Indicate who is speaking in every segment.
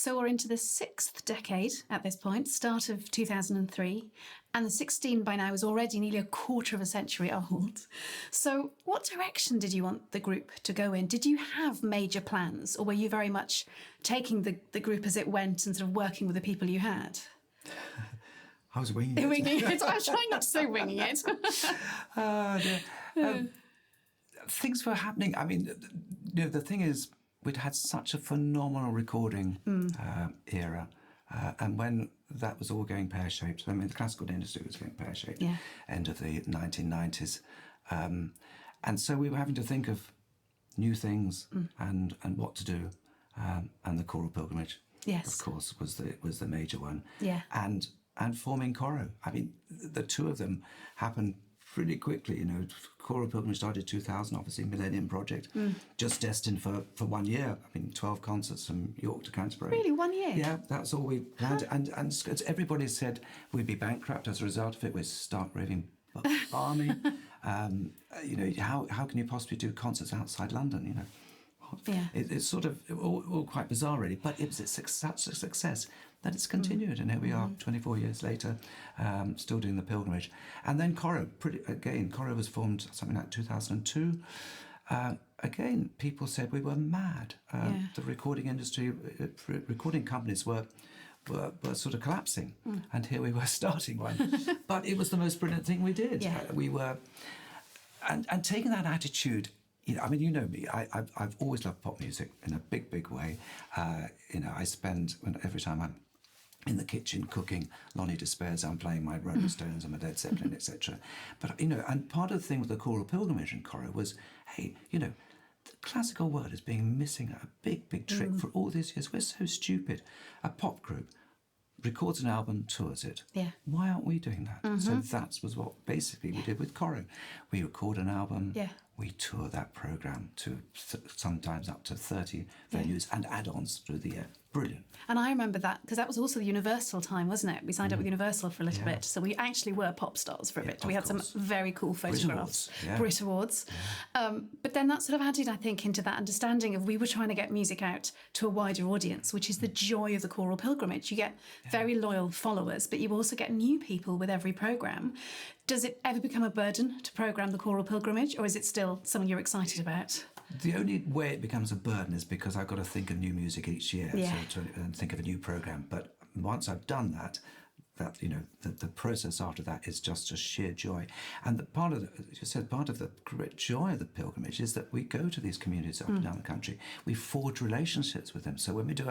Speaker 1: So we're into the 6th decade at this point, start of 2003, and the 16 by now is already nearly a quarter of a century old. So what direction did you want the group to go in? Did you have major plans, or were you very much taking the group as it went and sort of working with the people you had?
Speaker 2: I was winging it.
Speaker 1: I was trying not to say winging it.
Speaker 2: Things were happening. I mean, the thing is, we'd had such a phenomenal recording era. And when that was all going pear-shaped, I mean, the classical industry was going pear-shaped, end of the 1990s. And so we were having to think of new things and what to do. And the Choral Pilgrimage, of course, was the major one.
Speaker 1: Yeah.
Speaker 2: And forming CORO. I mean, the two of them happened pretty quickly. Choral Pilgrimage started 2000, obviously Millennium Project, just destined for 1 year. I mean, 12 concerts from York to Canterbury.
Speaker 1: Really, 1 year?
Speaker 2: Yeah, that's all we planned. And everybody said we'd be bankrupt as a result of it. We'd start raving balmy. How can you possibly do concerts outside London,
Speaker 1: Yeah.
Speaker 2: It's sort of all quite bizarre, really. But it was such a success that it's continued, and here we are, 24 years later, still doing the pilgrimage. And then CORO, CORO was formed something like 2002. Again, people said we were mad. The recording industry, recording companies were sort of collapsing, and here we were starting one. But it was the most brilliant thing we did.
Speaker 1: Yeah.
Speaker 2: We were, and taking that attitude. I mean, you know me. I've always loved pop music in a big way. I spend every time I'm in the kitchen cooking Lonnie Despairs, I'm playing my Rolling Stones and my Led Zeppelin, etc. But and part of the thing with the Choral Pilgrimage and CORO was, hey, the classical world is being missing a big trick for all these years. We're so stupid. A pop group records an album, tours it.
Speaker 1: Yeah.
Speaker 2: Why aren't we doing that? So that was what basically we did with CORO. We record an album.
Speaker 1: Yeah.
Speaker 2: We tour that programme to sometimes up to 30 venues and add-ons through the year. Brilliant.
Speaker 1: And I remember that, because that was also the Universal time, wasn't it? We signed up with Universal for a little bit. So we actually were pop stars for a bit. We had some very cool photographs. Brit Awards. But then that sort of added, I think, into that understanding of we were trying to get music out to a wider audience, which is the joy of the Choral Pilgrimage. You get very loyal followers, but you also get new people with every programme. Does it ever become a burden to programme the Choral Pilgrimage, or is it still something you're excited about?
Speaker 2: The only way it becomes a burden is because I've got to think of new music each year, and think of a new programme. But once I've done that, the process after that is just a sheer joy. And part of the great joy of the pilgrimage is that we go to these communities up and down the country. We forge relationships with them. So when we do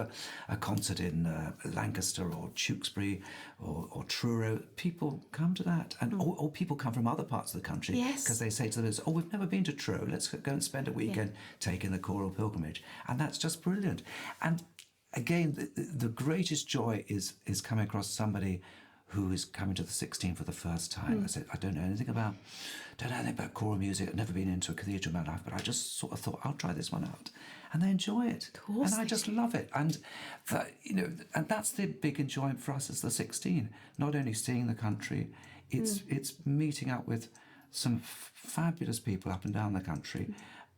Speaker 2: a concert in Lancaster or Tewkesbury or Truro, people come to that, and or people come from other parts of the country because they say to us, "Oh, we've never been to Truro. Let's go and spend a weekend taking the choral pilgrimage," and that's just brilliant. And again, the greatest joy is coming across somebody who is coming to the 16 for the first time. I said, I don't know anything about choral music. I've never been into a cathedral in my life, but I just sort of thought, I'll try this one out. And they enjoy it.
Speaker 1: Of course.
Speaker 2: And I just love it. And and that's the big enjoyment for us as the 16. Not only seeing the country, it's meeting up with some fabulous people up and down the country,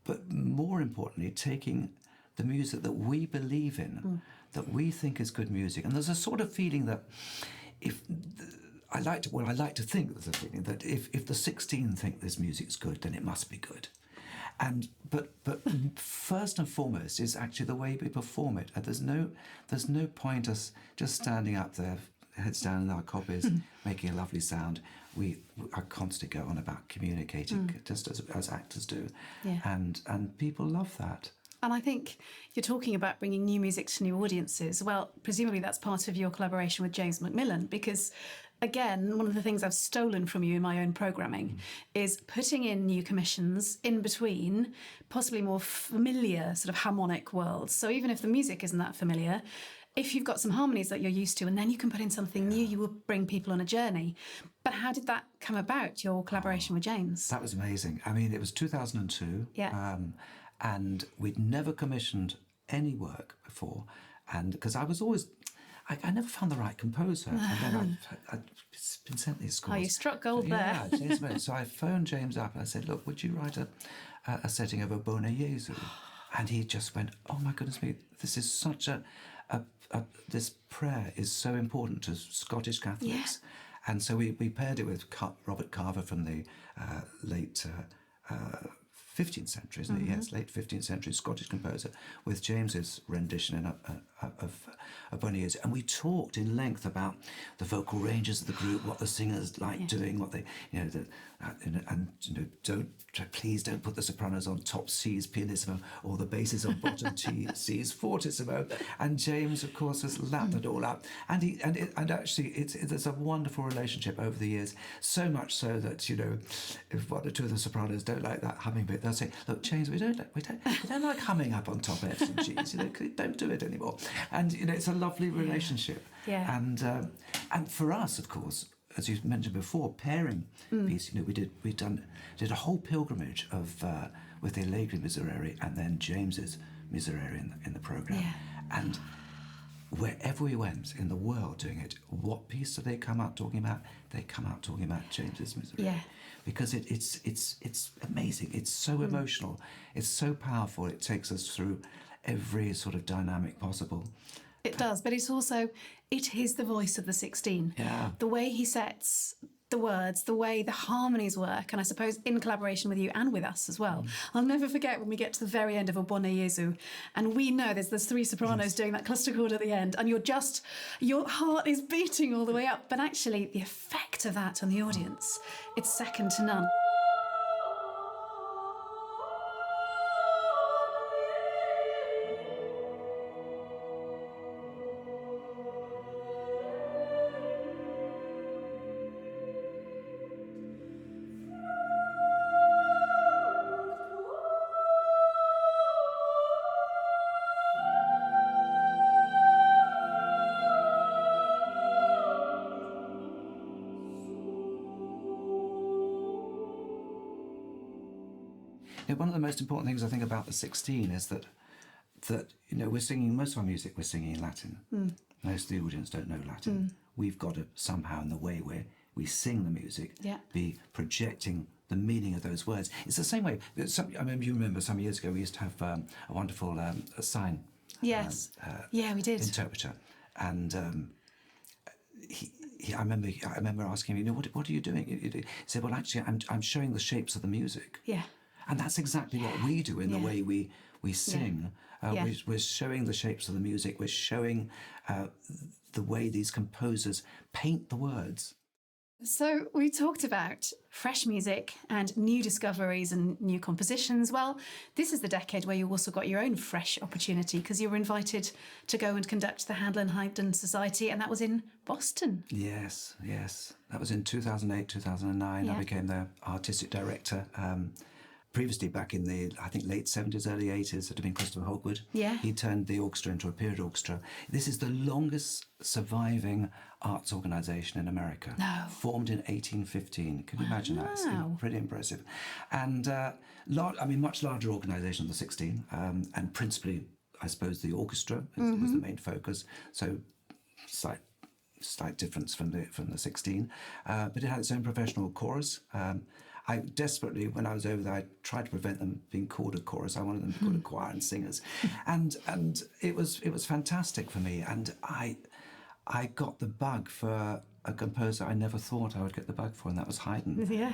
Speaker 2: but more importantly, taking the music that we believe in, that we think is good music. And there's a sort of feeling that I like to think there's a feeling that if the 16 think this music's good, then it must be good. But first and foremost is actually the way we perform it. And there's no point us just standing up there, heads down in our copies, making a lovely sound. We are constantly go on about communicating, just as actors do.
Speaker 1: Yeah.
Speaker 2: And people love that.
Speaker 1: And I think you're talking about bringing new music to new audiences. Well, presumably that's part of your collaboration with James MacMillan, because, again, one of the things I've stolen from you in my own programming is putting in new commissions in between possibly more familiar sort of harmonic worlds. So even if the music isn't that familiar, if you've got some harmonies that you're used to and then you can put in something new, you will bring people on a journey. But how did that come about, your collaboration with James?
Speaker 2: That was amazing. I mean, it was 2002.
Speaker 1: Yeah.
Speaker 2: And we'd never commissioned any work before. And because I was always, I never found the right composer. And then I'd been sent these scores.
Speaker 1: Oh, you struck gold there.
Speaker 2: Yeah, James. So I phoned James up and I said, look, would you write a setting of O Bone Jesu? And he just went, oh my goodness me, this is such a this prayer is so important to Scottish Catholics. And so we paired it with Robert Carver from the late 15th century, isn't it? Yes, late 15th century Scottish composer, with James's rendition of Bonnie Years. And we talked in length about the vocal ranges of the group, what the singers like doing, what they, please don't put the sopranos on top C's pianissimo or the basses on bottom C's fortissimo. And James, of course, has lapped it all up. And actually, there's a wonderful relationship over the years. So much so that if one or two of the sopranos don't like that humming bit, they'll say, "Look, James, we don't like humming up on top F's and G's. Don't do it anymore." And it's a lovely relationship.
Speaker 1: Yeah.
Speaker 2: And for us, of course, as you mentioned before, pairing piece. We did a whole pilgrimage of with the Allegri Miserere and then James's Miserere in the program.
Speaker 1: Yeah.
Speaker 2: And wherever we went in the world doing it, what piece do they come out talking about? They come out talking about James's Miserere.
Speaker 1: Yeah.
Speaker 2: Because it's amazing. It's so emotional. It's so powerful. It takes us through every sort of dynamic possible.
Speaker 1: It does, but it is the voice of the 16.
Speaker 2: Yeah.
Speaker 1: The way he sets the words, the way the harmonies work, and I suppose in collaboration with you and with us as well. I'll never forget when we get to the very end of a Bonnie Jesu, and we know there's three sopranos doing that cluster chord at the end, and your heart is beating all the way up, but actually the effect of that on the audience, it's second to none.
Speaker 2: One of the most important things I think about the 16 is that we're singing, most of our music we're singing in Latin. Most of the audience don't know Latin. We've got to somehow, in the way we sing the music, be projecting the meaning of those words. It's the same way. I mean, you remember some years ago we used to have a wonderful sign.
Speaker 1: Yes. We did.
Speaker 2: Interpreter, and I remember asking him, what are you doing? He said, well, actually, I'm showing the shapes of the music.
Speaker 1: Yeah.
Speaker 2: And that's exactly what we do in the way we sing. We're showing the shapes of the music. We're showing the way these composers paint the words.
Speaker 1: So we talked about fresh music and new discoveries and new compositions. Well, this is the decade where you also got your own fresh opportunity because you were invited to go and conduct the Handel and Haydn Society, and that was in Boston.
Speaker 2: Yes. That was in 2008, 2009. I became the artistic director. Previously, back in the, I think, late 70s, early 80s, it had been Christopher Hogwood.
Speaker 1: Yeah.
Speaker 2: He turned the orchestra into a period orchestra. This is the longest surviving arts organisation in America.
Speaker 1: No.
Speaker 2: Formed in 1815. Can you imagine that? It's pretty impressive. And, much larger organisation than the 16. And principally, I suppose, the orchestra was the main focus. So, slight difference from the 16. But it had its own professional chorus. I desperately, when I was over there, I tried to prevent them being called a chorus. I wanted them to be called a choir and singers, and it was fantastic for me. And I got the bug for a composer I never thought I would get the bug for, and that was Haydn.
Speaker 1: Yeah.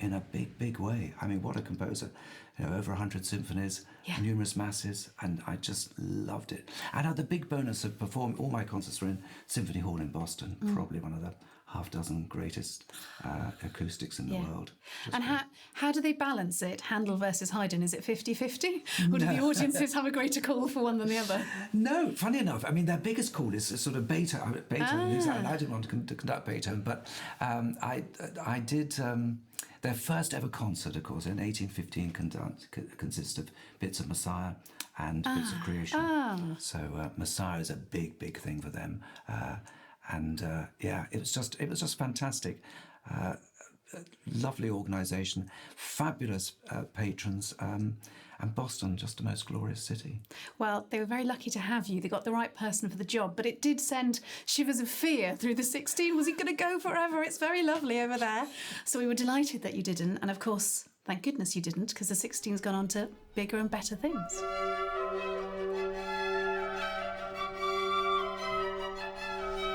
Speaker 2: In a big way. I mean, what a composer! Over 100 symphonies, numerous masses, and I just loved it. And I had the big bonus of performing. All my concerts were in Symphony Hall in Boston, probably one of the half-dozen greatest acoustics in the world.
Speaker 1: And how do they balance it, Handel versus Haydn? Is it 50-50? Or do the audiences have a greater call for one than the other?
Speaker 2: No, funny enough, I mean, their biggest call is sort of Beethoven. And I didn't want to conduct Beethoven, but I did... their first ever concert, of course, in 1815 consists of bits of Messiah and bits of creation. So Messiah is a big thing for them. It was just fantastic. Lovely organisation, fabulous patrons, and Boston, just a most glorious city.
Speaker 1: Well, they were very lucky to have you. They got the right person for the job, but it did send shivers of fear through the 16. Was it going to go forever? It's very lovely over there. So we were delighted that you didn't, and of course, thank goodness you didn't, because the 16's gone on to bigger and better things.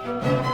Speaker 1: you.